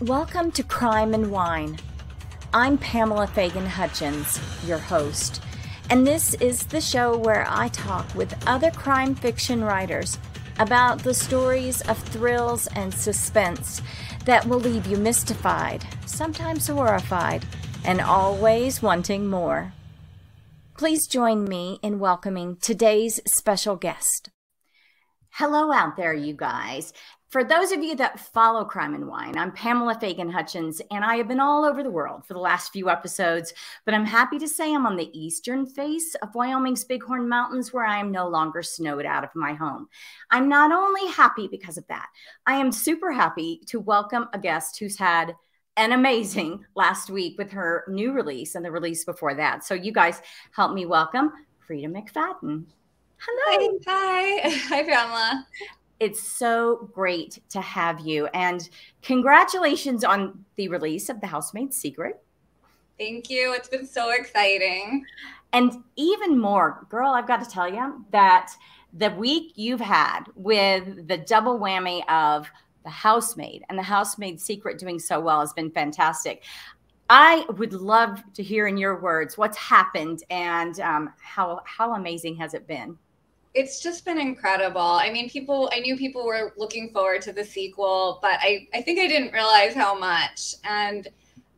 Welcome to Crime and Wine. I'm Pamela Fagan Hutchins, your host, and this is the show where I talk with other crime fiction writers about the stories of thrills and suspense that will leave you mystified, sometimes horrified, and always wanting more. Please join me in welcoming today's special guest. Hello out there, you guys. For those of you that follow Crime and Wine, I'm Pamela Fagan Hutchins, and I have been all over the world for the last few episodes, but I'm happy to say I'm on the eastern face of Wyoming's Bighorn Mountains, where I am no longer snowed out of my home. I'm not only happy because of that, I am super happy to welcome a guest who's had an amazing last week with her new release and the release before that. So you guys help me welcome Freida McFadden. Hello. Hi. Hi, Pamela. It's so great to have you. And congratulations on the release of The Housemaid's Secret. Thank you. It's been so exciting. And even more, girl, I've got to tell you that the week you've had with the double whammy of The Housemaid and The Housemaid's Secret doing so well has been fantastic. I would love to hear in your words what's happened and how amazing has it been? It's just been incredible. I mean, I knew people were looking forward to the sequel, but I think I didn't realize how much. And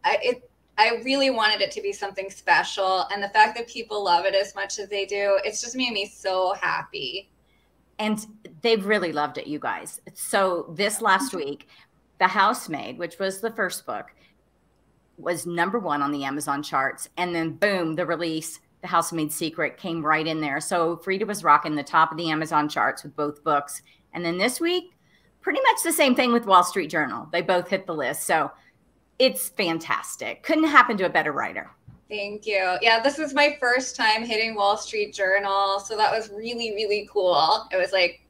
I really wanted it to be something special. And the fact that people love it as much as they do, it's just made me so happy. And they've really loved it, you guys. So this last week, The Housemaid, which was the first book, was #1 on the Amazon charts. And then boom, the release, The Housemaid's Secret, came right in there. So Freida was rocking the top of the Amazon charts with both books. And then this week, pretty much the same thing with Wall Street Journal. They both hit the list. So it's fantastic. Couldn't happen to a better writer. Thank you. Yeah, this was my first time hitting Wall Street Journal. So that was really, really cool. It was like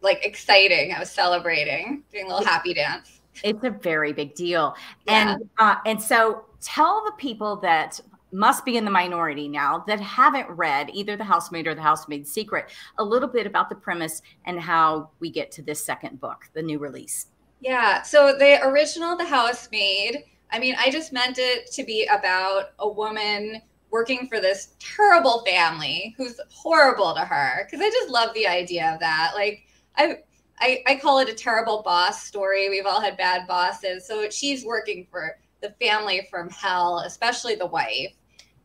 exciting. I was celebrating, doing a little happy dance. It's a very big deal. Yeah. And so tell the people that must be in the minority now that haven't read either The Housemaid or The Housemaid's Secret a little bit about the premise and how we get to this second book, the new release. Yeah. So the original The Housemaid, I mean, I just meant it to be about a woman working for this terrible family who's horrible to her. Because I just love the idea of that. Like, I call it a terrible boss story. We've all had bad bosses. So she's working for the family from hell, especially the wife.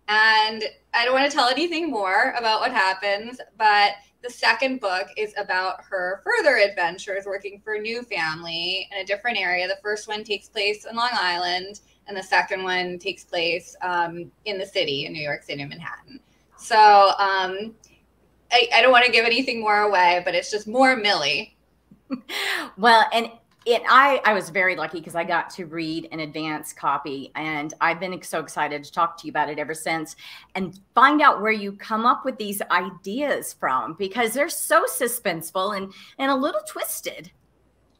And I don't want to tell anything more about what happens, but the second book is about her further adventures working for a new family in a different area. The first one takes place in Long Island, and the second one takes place in the city, in New York City, Manhattan. So I don't want to give anything more away, but it's just more Millie. Well, and I was very lucky because I got to read an advance copy, and I've been so excited to talk to you about it ever since and find out where you come up with these ideas from, because they're so suspenseful and a little twisted.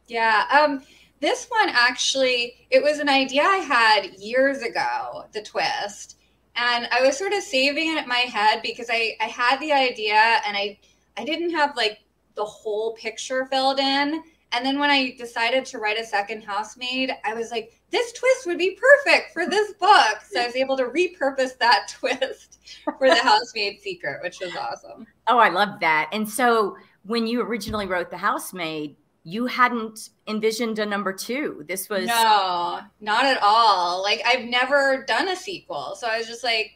Yeah. This one, actually, it was an idea I had years ago, the twist. And I was sort of saving it in my head because I had the idea and I didn't have like the whole picture filled in. And then when I decided to write a second Housemaid, I was like, this twist would be perfect for this book. So I was able to repurpose that twist for The Housemaid's Secret, which was awesome. Oh, I love that. And so when you originally wrote The Housemaid, you hadn't envisioned a #2. This was... No, not at all. Like, I've never done a sequel. So I was just like,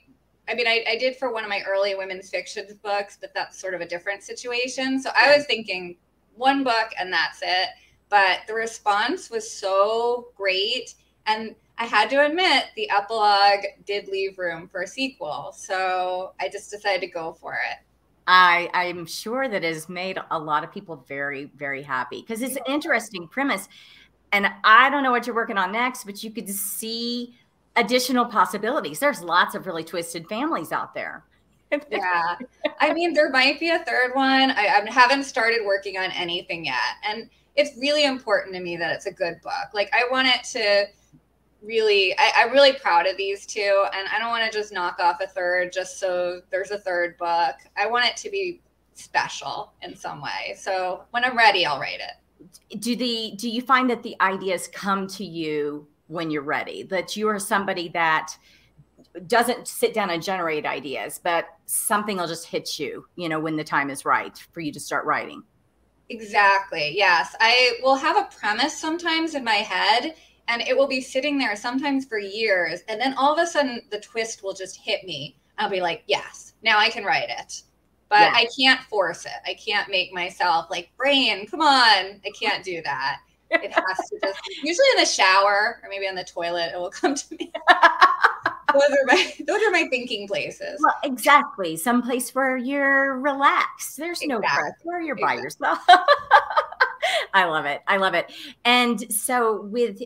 I mean, I did for one of my early women's fiction books, but that's sort of a different situation. So I was thinking one book and that's it. But the response was so great. And I had to admit, the epilogue did leave room for a sequel. So I just decided to go for it. I'm sure that has made a lot of people very, very happy because it's an interesting premise. And I don't know what you're working on next, but you could see additional possibilities. There's lots of really twisted families out there. Yeah. I mean, there might be a third one. I haven't started working on anything yet. And it's really important to me that it's a good book. Like, I want it to really, I'm really proud of these two. And I don't want to just knock off a third just so there's a third book. I want it to be special in some way. So when I'm ready, I'll write it. Do you find that the ideas come to you when you're ready, that you are somebody that doesn't sit down and generate ideas, but something will just hit you, when the time is right for you to start writing. Exactly. Yes. I will have a premise sometimes in my head, and it will be sitting there sometimes for years. And then all of a sudden the twist will just hit me. I'll be like, yes, now I can write it. But yeah. I can't force it. I can't make myself like, brain, come on. I can't do that. It has to just, usually in the shower or maybe on the toilet, it will come to me. Those are my thinking places. Well, exactly. Someplace where you're relaxed. There's no press where you're by yourself. I love it. I love it. And so with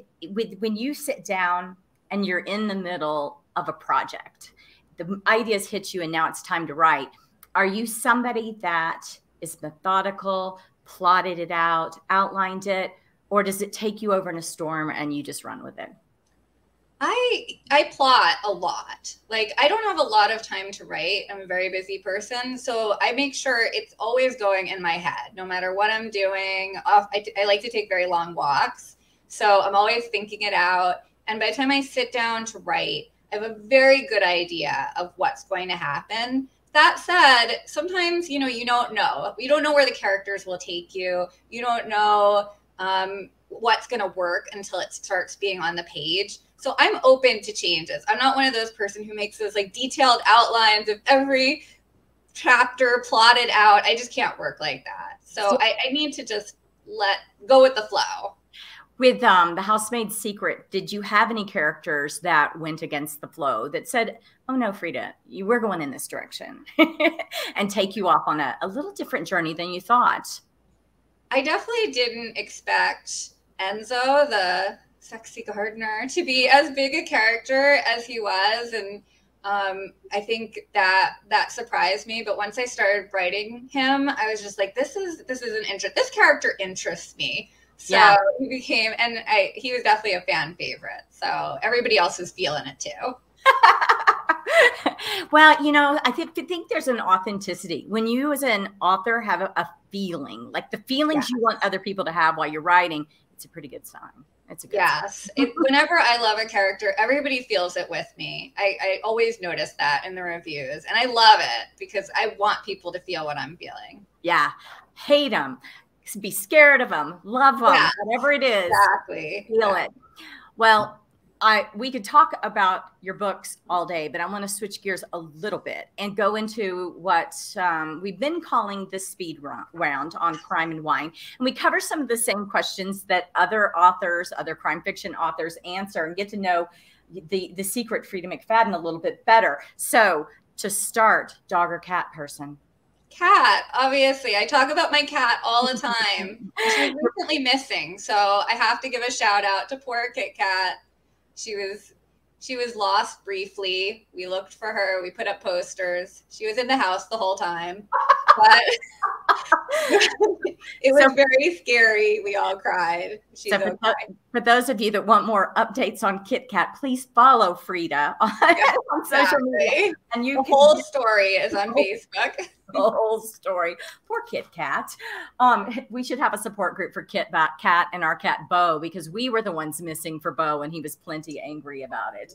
when you sit down and you're in the middle of a project, the ideas hit you and now it's time to write. Are you somebody that is methodical, plotted it out, outlined it, or does it take you over in a storm and you just run with it? I plot a lot. Like, I don't have a lot of time to write. I'm a very busy person. So I make sure it's always going in my head, no matter what I'm doing. I like to take very long walks. So I'm always thinking it out. And by the time I sit down to write, I have a very good idea of what's going to happen. That said, sometimes, you don't know. You don't know where the characters will take you. You don't know what's going to work until it starts being on the page. So I'm open to changes. I'm not one of those person who makes those like detailed outlines of every chapter plotted out. I just can't work like that. So I need to just let go with the flow. With the Housemaid's Secret, did you have any characters that went against the flow that said, oh no, Freida, we're going in this direction and take you off on a little different journey than you thought? I definitely didn't expect Enzo, the sexy gardener, to be as big a character as he was. And I think that surprised me. But once I started writing him, I was just like, this is an interest. This character interests me. So yeah. He became, and he was definitely a fan favorite. So everybody else was feeling it too. Well, I think there's an authenticity when you as an author have a feeling, like the feelings you want other people to have while you're writing. It's a pretty good sign. It's a good sign. Whenever I love a character, everybody feels it with me. I always notice that in the reviews, and I love it because I want people to feel what I'm feeling. Yeah. Hate them. Be scared of them. Love them. Yeah. Whatever it is. Exactly. Feel it. Well, we could talk about your books all day, but I want to switch gears a little bit and go into what we've been calling the speed round on Crime and Wine. And we cover some of the same questions that other authors, other crime fiction authors answer and get to know the secret Freida McFadden a little bit better. So to start, dog or cat person? Cat, obviously. I talk about my cat all the time. She's recently missing, so I have to give a shout out to poor Kit Kat. She was lost briefly. We looked for her. We put up posters. She was in the house the whole time. But it was very scary. We all cried. She's okay. For those of you that want more updates on Kit Kat, please follow Freida on social media. And the whole story is on Facebook. The whole story. Poor Kit Kat. We should have a support group for Kit Kat and our cat Bo, because we were the ones missing for Bo and he was plenty angry about it.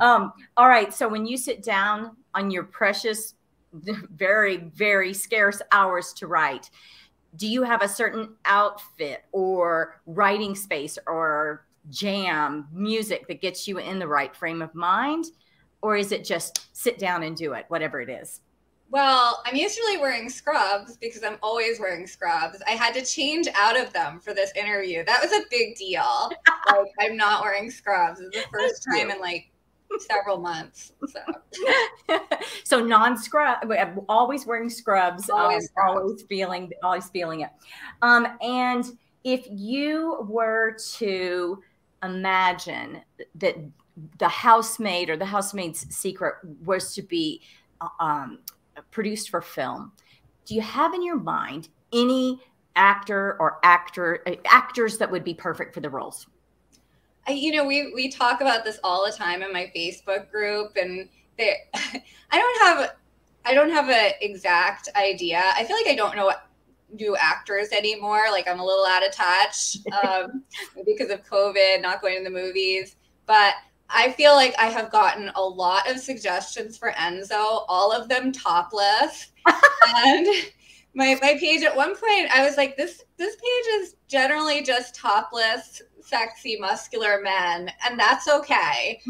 All right. So when you sit down on your precious, very, very scarce hours to write, do you have a certain outfit or writing space or jam music that gets you in the right frame of mind? Or is it just sit down and do it, whatever it is? Well, I'm usually wearing scrubs because I'm always wearing scrubs. I had to change out of them for this interview. That was a big deal. Like, I'm not wearing scrubs. It's the first time in like several months. So non-scrub, always wearing scrubs, always feeling it. And if you were to imagine that the Housemaid or the Housemaid's Secret was to be produced for film, do you have in your mind any actors that would be perfect for the roles? We talk about this all the time in my Facebook group, and I don't have an exact idea. I feel like I don't know new actors anymore. Like I'm a little out of touch because of COVID, not going to the movies. But I feel like I have gotten a lot of suggestions for Enzo, all of them topless. And my page at one point, I was like, this page is generally just topless, sexy, muscular men, and that's okay.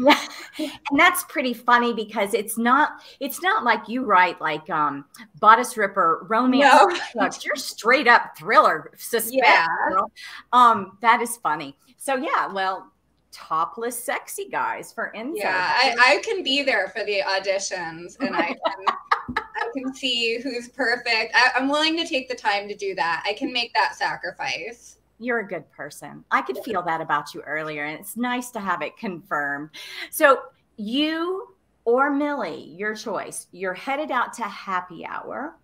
And that's pretty funny because it's not like you write like bodice ripper romance books. You're straight up thriller suspense. Yeah. Girl. That is funny. So yeah, well, topless sexy guys for Enzo. Yeah, I can be there for the auditions, and I can see who's perfect. I'm willing to take the time to do that. I can make that sacrifice. You're a good person. I could feel that about you earlier, and it's nice to have it confirmed. So you or Millie, your choice. You're headed out to happy hour.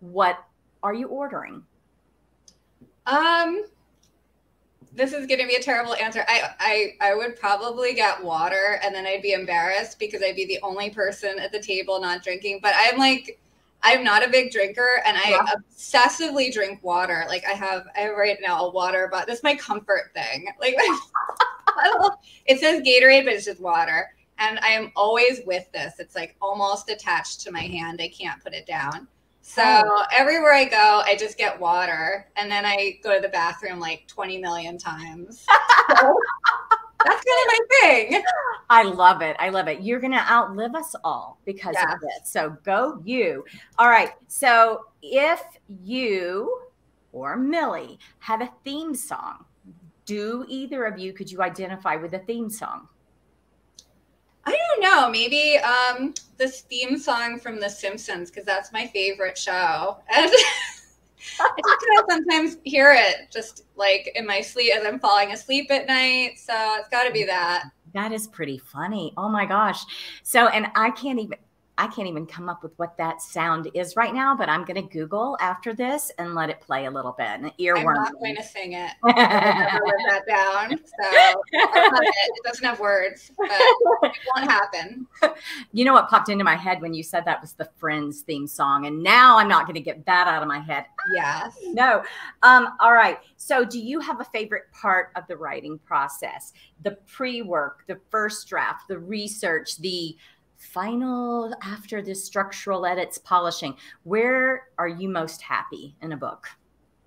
What are you ordering? This is going to be a terrible answer. I would probably get water, and then I'd be embarrassed because I'd be the only person at the table not drinking. But I'm not a big drinker, and I obsessively drink water. Like I have right now a water, but this is my comfort thing. Like it says Gatorade, but it's just water. And I am always with this. It's like almost attached to my hand. I can't put it down. So everywhere I go, I just get water, and then I go to the bathroom like 20 million times. So that's kind of my thing. I love it. I love it. You're going to outlive us all because of this. So go you. All right. So if you or Millie have a theme song, do either of you, could you identify with a theme song? I don't know. Maybe this theme song from The Simpsons, because that's my favorite show. And I just kind of sometimes hear it just like in my sleep as I'm falling asleep at night. So it's got to be that. That is pretty funny. Oh my gosh. So, and I can't even come up with what that sound is right now, but I'm going to Google after this and let it play a little bit. An earworm. I'm not going to sing it. I'll never live that down. So it doesn't have words, but it won't happen. You know what popped into my head when you said that was the Friends theme song, and now I'm not going to get that out of my head. Yes. No. All right. So do you have a favorite part of the writing process? The pre-work, the first draft, the research, the final after the structural edits, polishing. Where are you most happy in a book?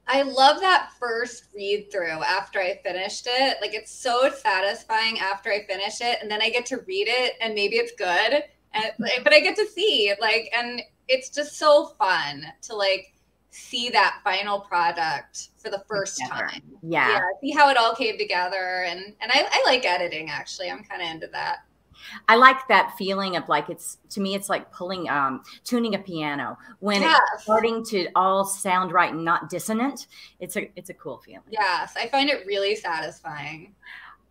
I love that first read through after I finished it. Like it's so satisfying after I finish it, and then I get to read it, and maybe it's good, but I get to see like, and it's just so fun to like see that final product for the first time. Yeah, see how it all came together, and I like editing. Actually, I'm kind of into that. I like that feeling of like, to me, it's like tuning a piano when it's starting to all sound right and not dissonant. It's a cool feeling. Yes. I find it really satisfying.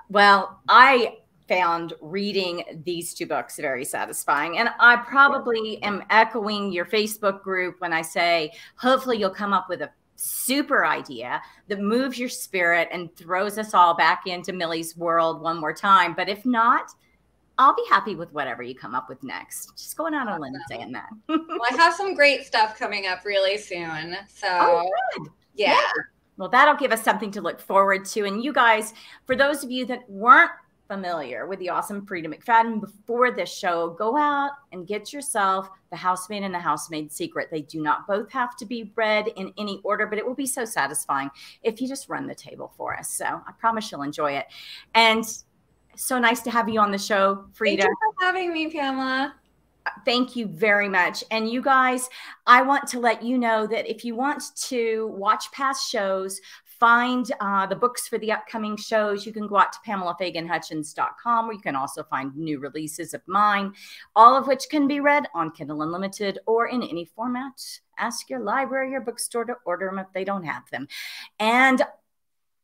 Well, I found reading these two books very satisfying. And I probably am echoing your Facebook group when I say, hopefully you'll come up with a super idea that moves your spirit and throws us all back into Millie's world one more time. But if not, I'll be happy with whatever you come up with next. Just going out on a limb saying that. Well, I have some great stuff coming up really soon. So, good. Yeah. Well, that'll give us something to look forward to. And you guys, for those of you that weren't familiar with the awesome Freida McFadden before this show, go out and get yourself The Housemaid and The Housemaid's Secret. They do not both have to be read in any order, but it will be so satisfying if you just run the table for us. So I promise you'll enjoy it. And so nice to have you on the show, Freida. Thank you for having me, Pamela. Thank you very much. And you guys, I want to let you know that if you want to watch past shows, find the books for the upcoming shows, you can go out to PamelaFaganHutchins.com, where you can also find new releases of mine, all of which can be read on Kindle Unlimited or in any format. Ask your library or bookstore to order them if they don't have them. And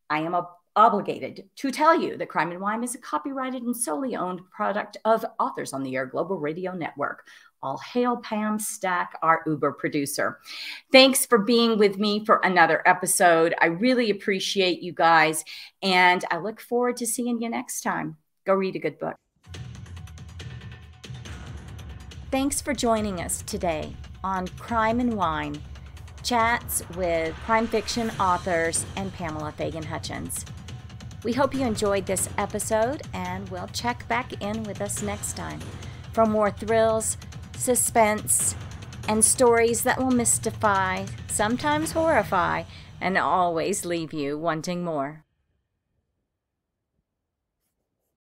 I am obligated to tell you that Crime and Wine is a copyrighted and solely owned product of Authors on the Air Global Radio Network. All hail Pam Stack, our Uber producer. Thanks for being with me for another episode. I really appreciate you guys, and I look forward to seeing you next time. Go read a good book. Thanks for joining us today on Crime and Wine. chats with crime fiction authors and Pamela Fagan Hutchins. We hope you enjoyed this episode, and we'll check back in with us next time for more thrills, suspense, and stories that will mystify, sometimes horrify, and always leave you wanting more.